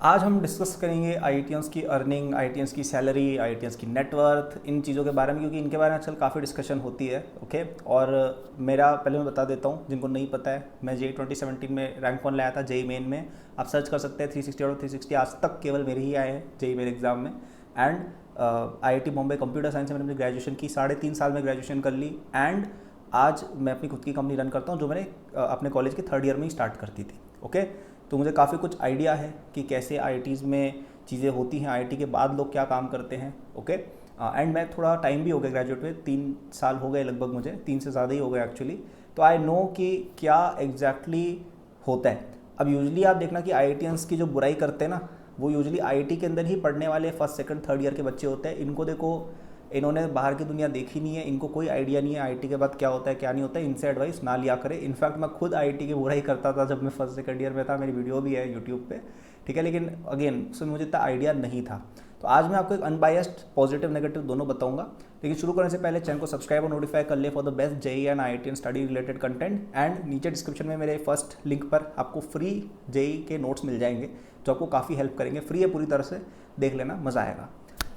आज हम डिस्कस करेंगे आईआईटियंस की अर्निंग, आईआईटियंस की सैलरी, आईआईटियंस की नेटवर्थ, इन चीज़ों के बारे में, क्योंकि इनके बारे में आजकल काफ़ी डिस्कशन होती है। ओके। और मेरा पहले मैं बता देता हूँ जिनको नहीं पता है, मैं जेई 2017 में रैंक 1 लाया था जेई मेन में। आप सर्च कर सकते हैं 360 और 360 आज तक केवल मेरे ही आए हैं जेई मेन एग्जाम में। And IIT Bombay computer science में मैंने अपनी ग्रेजुएशन की, 3.5 साल में ग्रेजुएशन कर ली। एंड आज मैं अपनी खुद की कंपनी रन करता हूँ जो मैंने अपने कॉलेज के 3rd ईयर में ही स्टार्ट करती थी। ओके। तो मुझे काफ़ी कुछ आइडिया है कि कैसे आईआईटीज़ में चीज़ें होती हैं, आईआईटी के बाद लोग क्या काम करते हैं। ओके। एंड मैं थोड़ा टाइम भी हो गया ग्रेजुएट में, 3 साल हो गए लगभग, मुझे 3 से ज़्यादा ही हो गए एक्चुअली। तो आई नो कि क्या एग्जैक्टली होता है। अब यूजली आप देखना कि आईआईटियंस की जो बुराई करते हैं ना, वो यूजली आईआईटी के अंदर ही पढ़ने वाले 1st, 2nd, 3rd ईयर के बच्चे होते हैं। इनको देखो, इन्होंने बाहर की दुनिया देखी नहीं है, इनको कोई आइडिया नहीं है आईआईटी के बाद क्या होता है क्या नहीं होता है। इनसे एडवाइस ना लिया करें। इनफैक्ट मैं खुद आईआईटी की बुराई करता था जब मैं 1st, 2nd ईयर में था, मेरी वीडियो भी है यूट्यूब पे, ठीक है। लेकिन अगेन उसमें मुझे इतना आइडिया नहीं था। तो आज मैं आपको एक अनबायस्ड पॉजिटिव नेगेटिव दोनों बताऊंगा। लेकिन शुरू करने से पहले चैनल को सब्सक्राइब और नोटिफाई कर ले for the best JEE and IIT study related content. And नीचे डिस्क्रिप्शन में मेरे फर्स्ट लिंक पर आपको फ्री जेई के नोट्स मिल जाएंगे जो आपको काफ़ी हेल्प करेंगे। फ्री है पूरी तरह से, देख लेना, मज़ा आएगा।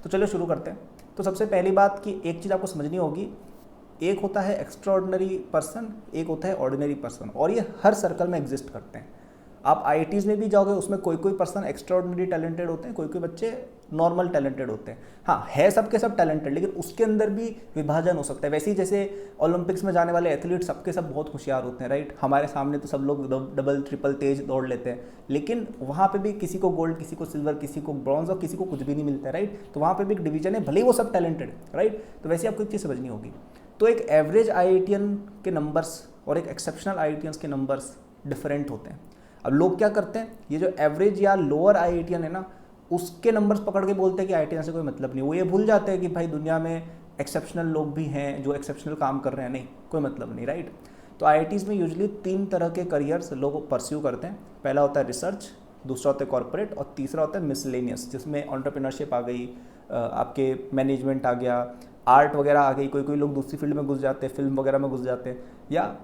तो चलो शुरू करते हैं। तो सबसे पहली बात कि एक चीज़ आपको समझनी होगी, एक होता है एक्स्ट्राऑर्डिनरी पर्सन, एक होता है ऑर्डिनरी पर्सन, और ये हर सर्कल में एग्जिस्ट करते हैं। आप आईआईटीज़ में भी जाओगे, उसमें कोई कोई पर्सन एक्स्ट्राऑर्डिनरी टैलेंटेड होते हैं, कोई कोई बच्चे नॉर्मल टैलेंटेड होते हैं। हाँ, है सबके सब टैलेंटेड, लेकिन उसके अंदर भी विभाजन हो सकता है। वैसे ही जैसे ओलंपिक्स में जाने वाले एथलीट सबके सब बहुत होशियार होते हैं, राइट। हमारे सामने तो सब लोग डबल ट्रिपल तेज दौड़ लेते हैं, लेकिन वहाँ पे भी किसी को गोल्ड, किसी को सिल्वर, किसी को ब्रॉन्ज और किसी को कुछ भी नहीं मिलता है, राइट। तो वहाँ पे भी एक डिवीजन है, भले ही वो सब टैलेंटेड, राइट। तो वैसे आपको एक चीज़ समझनी होगी। तो एक एवरेज आईआईटियन के नंबर्स और एक एक्सेप्शनल आईआईटियंस के नंबर्स डिफरेंट होते हैं। अब लोग क्या करते हैं, ये जो एवरेज या लोअर आईआईटियन है ना, उसके नंबर्स पकड़ के बोलते हैं कि आईआईटियन से कोई मतलब नहीं। वो ये भूल जाते हैं कि भाई दुनिया में एक्सेप्शनल लोग भी हैं जो एक्सेप्शनल काम कर रहे हैं, नहीं कोई मतलब नहीं, राइट। तो आईआईटीज़ में यूजली 3 तरह के करियर्स लोग परस्यू करते हैं। पहला होता है रिसर्च, दूसरा होता है कॉर्पोरेट, और तीसरा होता है मिसलेनियस, जिसमें एंटरप्रेन्योरशिप आ गई, आपके मैनेजमेंट आ गया, आर्ट वगैरह आ गई। कोई कोई लोग दूसरी फील्ड में घुस जाते हैं, फिल्म वगैरह में घुस जाते हैं, या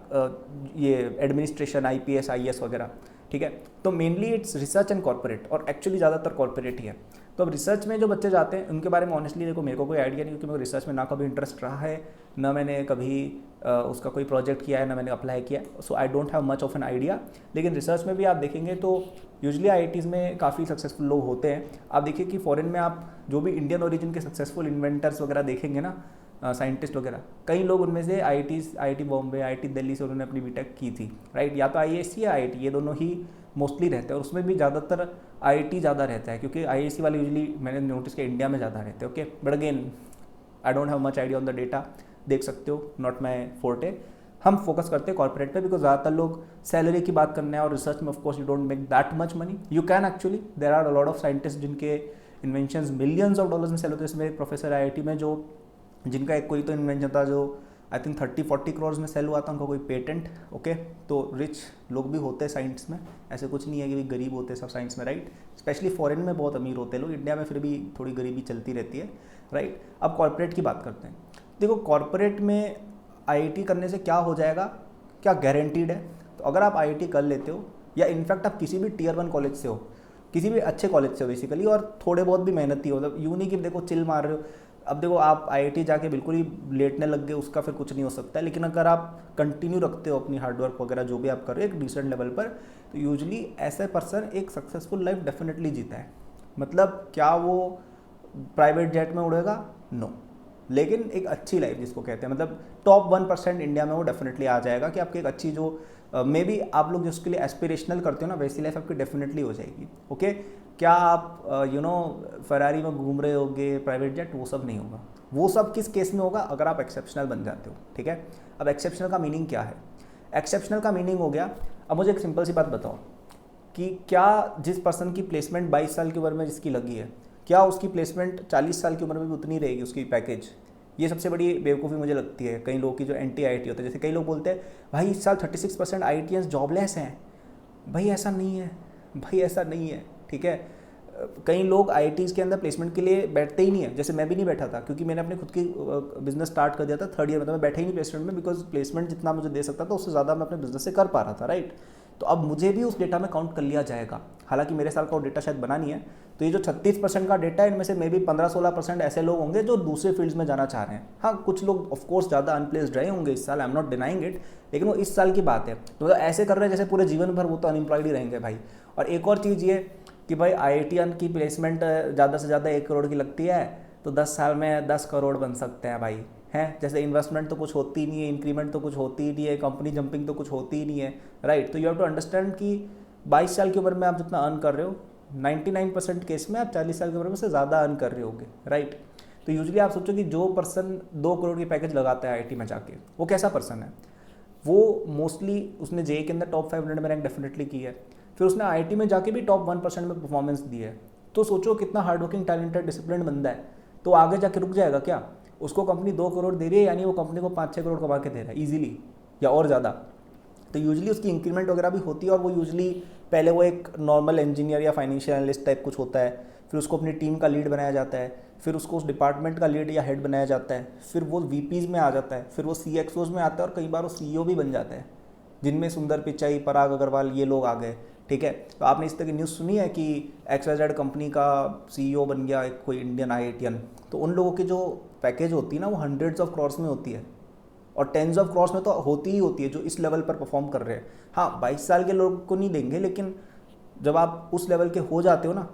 ये एडमिनिस्ट्रेशन, आईपीएस, आईएएस वगैरह, ठीक है। तो mainly it's research and corporate, और एक्चुअली ज़्यादातर कॉर्पोरेट ही है। तो अब रिसर्च में जो बच्चे जाते हैं उनके बारे में ऑनेस्टली देखो, मेरे को कोई आइडिया नहीं, क्योंकि मेरे को रिसर्च में ना कभी इंटरेस्ट रहा है, ना मैंने कभी उसका कोई प्रोजेक्ट किया है, ना मैंने अप्लाई किया है। So I don't have much of an idea. लेकिन रिसर्च में भी आप देखेंगे तो यूजली आईआईटीज़ में काफ़ी सक्सेसफुल लोग होते हैं। आप देखिए कि फॉरेन में आप जो भी इंडियन ओरिजिन के सक्सेसफुल इन्वेंटर्स वगैरह देखेंगे ना, साइंटिस्ट वगैरह, कई लोग उनमें से आईआईटी बॉम्बे, आईआईटी दिल्ली से उन्होंने अपनी बीटेक की थी, राइट। या तो आईएएससी या आईआईटी, ये दोनों ही मोस्टली रहते हैं, और उसमें भी ज़्यादातर आईआईटी ज़्यादा रहता है, क्योंकि आईएएससी वाले यूजली मैंने नोटिस किया इंडिया में ज़्यादा रहते हैं। Okay, but again I don't have much idea on the data, देख सकते हो, नॉट माई फोर्टे। हम फोकस करते हैं कॉर्पोरेट पे, बिकॉज ज़्यादातर लोग सैलरी की बात करने हैं, और रिसर्च में of course you don't make that much money. You can actually, there are a lot of scientist जिनके इन्वेंशंस मिलियंस ऑफ डॉलर्स में सेल होते हैं। इसमें प्रोफेसर आईआईटी में जो जिनका एक कोई तो इन्वेंशन था जो आई थिंक 30-40 करोड़ में सेल हुआ था, उनका कोई पेटेंट। ओके, तो रिच लोग भी होते हैं साइंस में, ऐसे कुछ नहीं है कि गरीब होते हैं सब साइंस में, राइट। स्पेशली फॉरेन में बहुत अमीर होते हैं लोग, इंडिया में फिर भी थोड़ी गरीबी चलती रहती है, राइट। अब कॉर्पोरेट की बात करते हैं। देखो, कॉर्पोरेट में आईआईटी करने से क्या हो जाएगा, क्या गारंटीड है। तो अगर आप आईआईटी कर लेते हो, या इनफैक्ट आप किसी भी Tier 1 कॉलेज से हो, किसी भी अच्छे कॉलेज से हो बेसिकली, और थोड़े बहुत भी मेहनती हो, मतलब यूँ नहीं कि देखो चिल मार रहे हो। अब देखो, आप आईआईटी जाके बिल्कुल ही लेटने लग गए, उसका फिर कुछ नहीं हो सकता है। लेकिन अगर आप कंटिन्यू रखते हो अपनी हार्डवर्क वगैरह जो भी आप कर रहे हो एक डिसेंट लेवल पर, तो यूजुअली ऐसे पर्सन एक सक्सेसफुल लाइफ डेफिनेटली जीता है। मतलब क्या वो प्राइवेट जेट में उड़ेगा, नो, लेकिन एक अच्छी लाइफ जिसको कहते हैं, मतलब टॉप 1% इंडिया में वो डेफिनेटली आ जाएगा कि आपकी एक अच्छी जो मे बी आप लोग जिसके लिए एस्पिरेशनल करते हो ना, वैसी लाइफ आपकी डेफिनेटली हो जाएगी। ओके, क्या आप फरारी में घूम रहे होगे, प्राइवेट जेट, वो सब नहीं होगा। वो सब किस केस में होगा, अगर आप एक्सेप्शनल बन जाते हो, ठीक है। अब एक्सेप्शनल का मीनिंग क्या है। एक्सेप्शनल का मीनिंग हो गया, अब मुझे एक सिंपल सी बात बताओ कि क्या जिस पर्सन की प्लेसमेंट 22 साल की उम्र में जिसकी लगी है, क्या उसकी प्लेसमेंट 40 साल की उम्र में भी उतनी रहेगी उसकी पैकेज। ये सबसे बड़ी बेवकूफ़ी मुझे लगती है कई लोगों की जो एंटी आईआईटी होते हैं। जैसे कई लोग बोलते हैं भाई इस साल 36% आईआईटीएंस जॉबलेस हैं। भाई ऐसा नहीं है, भाई ऐसा नहीं है, ठीक है। कई लोग आईआईटीज़ के अंदर प्लेसमेंट के लिए बैठते ही नहीं है। जैसे मैं भी नहीं बैठा था, क्योंकि मैंने अपने खुद की बिजनेस स्टार्ट कर दिया था 3rd ईयर में, तो मैं बैठा ही नहीं प्लेसमेंट में, बिकॉज प्लेसमेंट जितना मुझे दे सकता था उससे ज़्यादा मैं अपने बिजनेस से कर पा रहा था, राइट। तो अब मुझे भी उस डेटा में काउंट कर लिया जाएगा। हालांकि मेरे साल का वो डेटा शायद बना नहीं है। तो ये जो 36% का डेटा है, इनमें से मे बी 15-16% ऐसे लोग होंगे जो दूसरे फील्ड्स में जाना चाह रहे हैं। हाँ, कुछ लोग ऑफकोर्स ज़्यादा अनप्लेस्ड रहे होंगे इस साल, I am not denying it, लेकिन वो इस साल की बात है। तो मतलब ऐसे कर रहे हैं जैसे पूरे जीवन भर वो तो अनएम्प्लॉयड ही रहेंगे भाई। और एक और चीज़ ये कि भाई IITian की प्लेसमेंट ज़्यादा से ज़्यादा 1 करोड़ की लगती है, तो 10 साल में 10 करोड़ बन सकते हैं भाई, हैं। जैसे इन्वेस्टमेंट तो कुछ होती ही नहीं है, इंक्रीमेंट तो कुछ होती ही नहीं है, कंपनी जंपिंग तो कुछ होती ही नहीं है, राइट। तो यू हैव टू अंडरस्टैंड कि 22 साल की उम्र में आप जितना अर्न कर रहे हो, 99% केस में आप 40 साल की उम्र में से ज़्यादा अर्न कर रहे होगे, राइट। तो यूजुअली आप सोचो कि जो पर्सन 2 करोड़ की पैकेज लगाता है IIT में जाके, वो कैसा पर्सन है। वो मोस्टली उसने JEE के अंदर टॉप 500 में रैंक डेफिनेटली की है, फिर उसने IIT में जाके भी टॉप 1% में परफॉर्मेंस दी है। तो सोचो कितना हार्डवर्किंग, टैलेंटेड, डिसिप्लिन बंदा है। तो आगे जाके रुक जाएगा क्या? उसको कंपनी 2 करोड़ दे रही है, यानी वो कंपनी को 5-6 करोड़ कमा के दे रहा है ईजिली, या और ज़्यादा। तो यूजुअली उसकी इंक्रीमेंट वगैरह भी होती है, और वो यूजुअली पहले वो एक नॉर्मल इंजीनियर या फाइनेंशियल एनालिस्ट टाइप कुछ होता है, फिर उसको अपनी टीम का लीड बनाया जाता है, फिर उसको उस डिपार्टमेंट का लीड या हेड बनाया जाता है, फिर वो VPs में आ जाता है, फिर वो CXOs में आता है, और कई बार वो CEO भी बन जाता है, जिनमें सुंदर पिचाई, पराग अग्रवाल, ये लोग आ गए, ठीक है। तो आपने इस तरह की न्यूज़ सुनी है कि XYZ कंपनी का CEO बन गया एक कोई इंडियन IITian। तो उन लोगों की जो पैकेज होती है ना, वो हंड्रेड्स ऑफ करोड़ में होती है, और टेंस ऑफ करोड़ में तो होती ही होती है, जो इस लेवल पर परफॉर्म कर रहे हैं। हाँ, 22 साल के लोग को नहीं देंगे, लेकिन जब आप उस लेवल के हो जाते हो ना,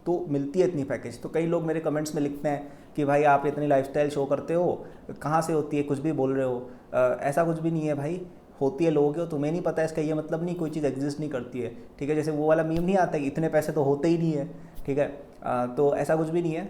तो मिलती है इतनी पैकेज। तो कई लोग मेरे कमेंट्स में लिखते हैं कि भाई आप इतनी लाइफस्टाइल शो करते हो, कहाँ से होती है, कुछ भी बोल रहे हो। ऐसा कुछ भी नहीं है भाई, होती है लोगों की, तुम्हें नहीं पता, इसका ये मतलब नहीं कोई चीज़ एग्जिस्ट नहीं करती है, ठीक है। जैसे वो वाला मीम नहीं आता कि इतने पैसे तो होते ही नहीं है, ठीक है। तो ऐसा कुछ भी नहीं है,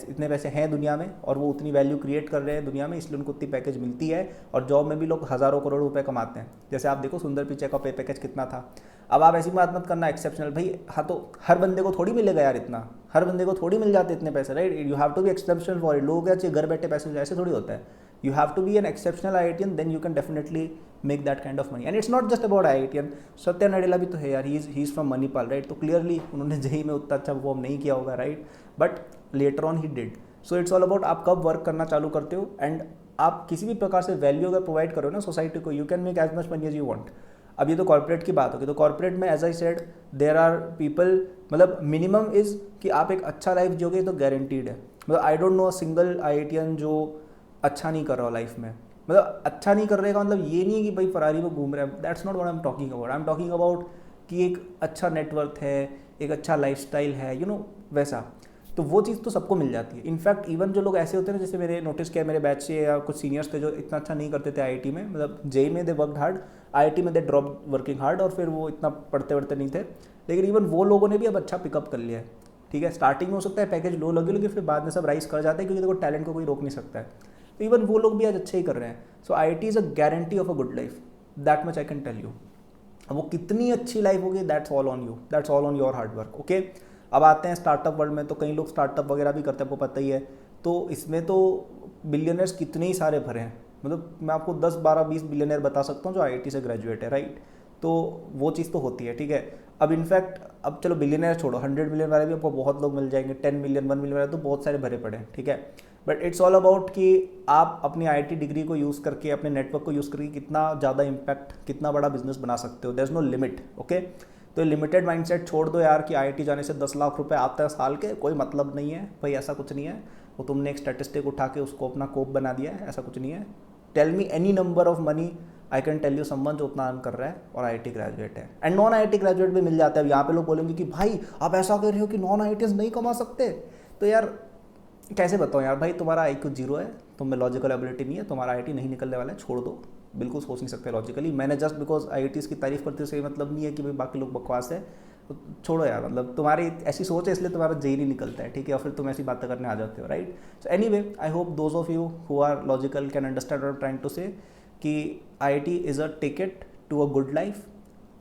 इतने पैसे हैं दुनिया में, और वो उतनी वैल्यू क्रिएट कर रहे हैं दुनिया में, इसलिए उनको उतनी पैकेज मिलती है। और जॉब में भी लोग हज़ारों करोड़ रुपए कमाते हैं। जैसे आप देखो सुंदर पिचाई का पे पैकेज कितना था। अब आप ऐसी बात मत करना एक्सेप्शनल भाई, हाँ तो हर बंदे को थोड़ी मिलेगा यार इतना, हर बंदे को थोड़ी मिल जाते इतने पैसे, right. You have to be exceptional for it. लोग क्या चाहिए, घर बैठे पैसे, ऐसे थोड़ी होता है। You have to be an exceptional IITian, then you can definitely make that kind of money. And it's not just about IITian. Satya Nadella भी तो है यार, he is from Manipal, right? तो clearly उन्होंने JEE में उतना अच्छा परफॉर्म नहीं किया होगा, right? But later on he did. So it's all about आप कब वर्क करना चालू करते हो, एंड आप किसी भी प्रकार से वैल्यू अगर प्रोवाइड करो ना सोसाइटी को, you can make as much money as you want. अब ये तो कॉर्पोरेट की बात होगी, तो कॉर्पोरेट में as I said there are people, मतलब मिनिमम इज कि आप एक अच्छा लाइफ जियोगे तो गारंटीड है। मतलब I don't know a single IITian जो अच्छा नहीं कर रहा हो लाइफ में। मतलब अच्छा नहीं कर रहे का मतलब ये नहीं है कि भाई फरारी में घूम रहे हैं, that's not what I am talking about. I am talking about कि एक अच्छा नेटवर्थ है, एक अच्छा लाइफस्टाइल है, यू नो, वैसा। तो वो चीज़ तो सबको मिल जाती है। इनफैक्ट इवन जो लोग ऐसे होते हैं ना, जैसे मेरे नोटिस किया मेरे बैच से या कुछ सीनियर्स थे जो इतना अच्छा नहीं करते थे IIT में, मतलब JEE में दे वर्कड हार्ड, IIT में दे ड्रॉप वर्किंग हार्ड, और फिर वो इतना पढ़ते वढ़ते नहीं थे, लेकिन इवन वो लोगों ने भी अब अच्छा पिकअप कर लिया है, ठीक है। स्टार्टिंग में हो सकता है पैकेज लो लगे, लेकिन फिर बाद में सब राइज कर जाते हैं, क्योंकि देखो टैलेंट को कोई रोक नहीं सकता है। तो इवन वो लोग भी आज अच्छे ही कर रहे हैं। So IIT is a guarantee of a good life, that much I can tell you. अब वो कितनी अच्छी लाइफ होगी, that's all on you, that's all on your hard work, okay. अब आते हैं स्टार्टअप वर्ल्ड में, तो कई लोग स्टार्टअप वगैरह भी करते हैं, आपको पता ही है। तो इसमें तो बिलियनर्स कितने ही सारे भरे हैं, मतलब मैं आपको 10, 12, 20 बिलियनर बता सकता हूँ जो IIT से ग्रेजुएट है, राइट। तो वो चीज़ तो होती है, ठीक है। अब इनफैक्ट अब चलो बिलियनर छोड़ो, 100 मिलियन वाले भी आपको बहुत लोग मिल जाएंगे, 10 मिलियन, 1 मिलियन वाले तो बहुत सारे भरे पड़े हैं, ठीक है। बट इट्स ऑल अबाउट कि आप अपनी IIT डिग्री को यूज़ करके, अपने नेटवर्क को यूज़ करके कितना ज़्यादा इम्पैक्ट, कितना बड़ा बिजनेस बना सकते हो। There is no limit, okay. तो लिमिटेड माइंडसेट छोड़ दो यार कि IIT जाने से 10 लाख रुपए आता है साल के, कोई मतलब नहीं है भाई, ऐसा कुछ नहीं है। वो तुमने एक स्टैटिस्टिक उठा के उसको अपना कोप बना दिया है, ऐसा कुछ नहीं है। Tell me any number of money, I can tell you someone जो उतना अर्न कर रहा है और IIT ग्रेजुएट है। एंड नॉन IIT ग्रेजुएट भी मिल जाता है। यहाँ पे लोग बोलेंगे कि भाई आप ऐसा कह रहे हो कि नॉन IITians नहीं कमा सकते, तो यार कैसे बताओ यार भाई, तुम्हारा IQ 0 है, तुम में लॉजिकल एबिलिटी नहीं है, तुम्हारा IIT नहीं निकलने वाला है, छोड़ दो, बिल्कुल सोच नहीं सकते लॉजिकली। मैंने जस्ट बिकॉज IITs की तारीफ करते हुए मतलब नहीं है कि भाई बाकी लोग बकवास है, तो छोड़ो यार, मतलब तुम्हारी ऐसी सोच है इसलिए तुम्हारा JEE नहीं निकलता है, ठीक है, और फिर तुम ऐसी बातें करने आ जाते हो, right. So anyway, I hope those of you who are logical can understand what I am trying to say कि IIT is a ticket to a good life.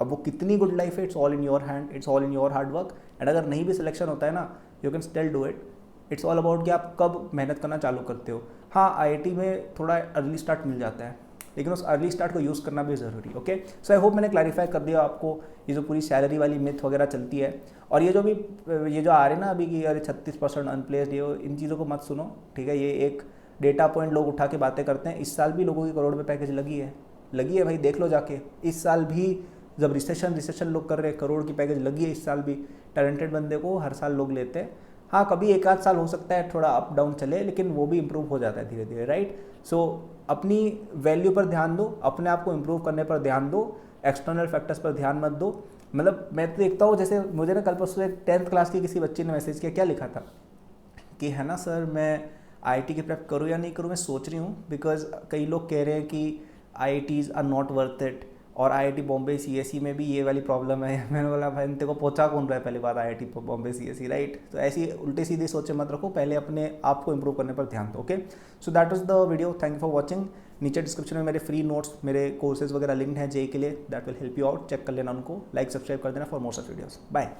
अब वो कितनी गुड लाइफ है, it's all in your hand, it's all in your hard work. And अगर नहीं भी selection होता है ना, you can still do it. It's all about कि आप कब मेहनत करना चालू करते हो। हाँ, IIT में थोड़ा अर्ली स्टार्ट मिल जाता है, लेकिन उस अर्ली स्टार्ट को यूज़ करना भी ज़रूरी, ओके। सो आई होप मैंने क्लैरिफाई कर दिया आपको ये जो पूरी सैलरी वाली मिथ वगैरह चलती है। और ये जो भी ये जो आ रहे हैं ना अभी कि अरे 36% अनप्लेस्ड, ये इन चीज़ों को मत सुनो, ठीक है। ये एक डेटा पॉइंट लोग उठा के बातें करते हैं। इस साल भी लोगों की करोड़ में पैकेज लगी है भाई, देख लो जाके। इस साल भी जब रिसेशन लोग कर रहे हैं, करोड़ की पैकेज लगी है इस साल भी, टैलेंटेड बंदे को हर साल लोग लेते हैं। हाँ, कभी एक आध साल हो सकता है थोड़ा अप डाउन चले, लेकिन वो भी इम्प्रूव हो जाता है धीरे धीरे, राइट। सो अपनी वैल्यू पर ध्यान दो, अपने आप को इम्प्रूव करने पर ध्यान दो, एक्सटर्नल फैक्टर्स पर ध्यान मत दो। मतलब मैं तो देखता हूँ, जैसे मुझे ना कल परसों एक 10th क्लास की किसी बच्चे ने मैसेज किया, क्या लिखा था कि है ना सर, मैं आईआईटी की प्रेप करूँ या नहीं करूँ, मैं सोच रही हूँ, बिकॉज कई लोग कह रहे हैं कि IITs are not worth it, और आईआईटी बॉम्बे सीएसई में भी ये वाली प्रॉब्लम है। मैंने बोला भाई तेरे को पहुंचा कौन रहा है पहली बात आईआईटी बॉम्बे सीएसई, राइट। तो ऐसी उल्टी सीधी सोचे मत रखो, पहले अपने आप को इम्प्रूव करने पर ध्यान दो। Okay, so that was the video, thank you for watching. नीचे डिस्क्रिप्शन में मेरे फ्री नोट्स, मेरे कोर्सेज वगैरह लिंक्ड हैं जेई के लिए, that will help you out, check कर लेना उनको, लाइक सब्सक्राइब कर देना for more such videos. Bye.